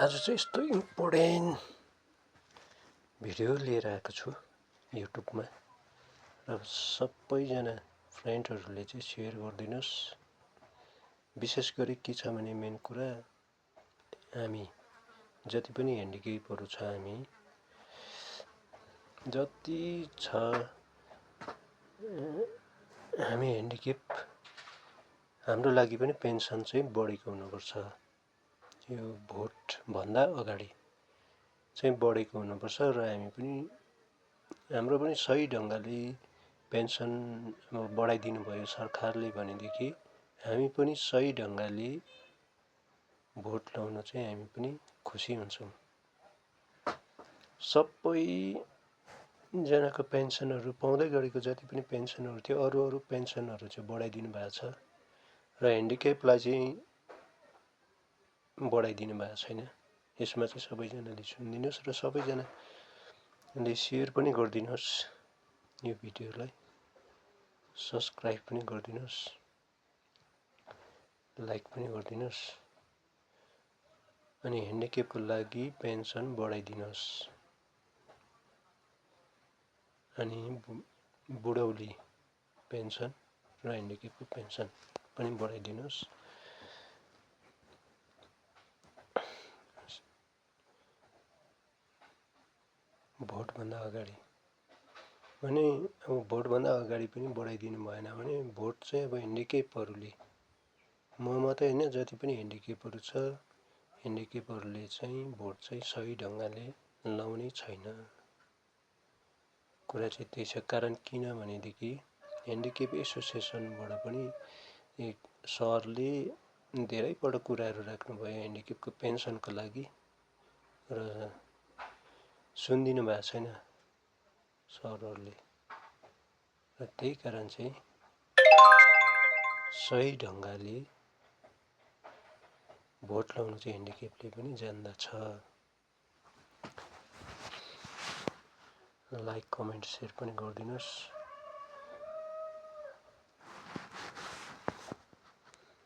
आज चाहिँ यस्तो इम्पोर्टेन्ट भिडियो लिएर आएको छु युट्युबमा र सबैजना फ्रेन्डहरूले चाहिँ सेयर गरिदिनुहोस्। विशेष गरी के छ भने मेन कुरा हामी जति पनि ह्यान्डिक्यापहरू छ हामी जति छ हामी ह्यान्डिक्याप हाम्रो लागि पनि पेन्सन चाहिँ बढेको हुनुपर्छ। यो भोट भन्दा अगाडि चाहिँ बढेको हुनुपर्छ र हामी पनि हाम्रो पनि सही ढङ्गले पेन्सन बढाइदिनु भयो सरकारले भनेदेखि हामी पनि सही ढङ्गले भोट लाउन चाहिँ हामी पनि खुसी हुन्छौँ। सबैजनाको पेन्सनहरू पाउँदै गरेको जति पनि पेन्सनहरू थियो अरू पेन्सनहरू चाहिँ बढाइदिनु भएको छ र ह्यान्डिक्यापलाई चाहिँ बढाइदिनु भएको छैन। यसमा चाहिँ सबैजनाले सुनिदिनुहोस् र सबैजनाले सेयर पनि गरिदिनुहोस्। यो भिडियोलाई सब्सक्राइब पनि गरिदिनुहोस्, लाइक पनि गरिदिनुहोस् अनि ह्यान्डिक्यापको लागि पेन्सन बढाइदिनुहोस् अनि बुढौली पेन्सन र ह्यान्डिक्यापको पेन्सन पनि बढाइदिनुहोस्। भोटभन्दा अगाडि भने अब भोटभन्दा अगाडि पनि बढाइदिनु भएन भने भोट चाहिँ अब ह्यान्डिक्यापहरूले म मात्रै होइन जति पनि ह्यान्डिक्यापहरू छ ह्यान्डिक्यापहरूले चाहिँ भोट चाहिँ सही ढङ्गले लाउने छैन। कुरा चाहिँ त्यही छ। कारण किनभनेदेखि ह्यान्डिक्याप एसोसिएसनबाट पनि सरले धेरैपल्ट कुराहरू राख्नुभयो ह्यान्डिक्यापको पेन्सनको लागि र सुनिदिनु भएको छैन सरहरूले र त्यही कारण चाहिँ सही ढङ्गले भोट लाउन चाहिँ ह्यान्डिक्यापले पनि जान्दछ। लाइक कमेन्ट सेयर पनि गरिदिनुहोस्।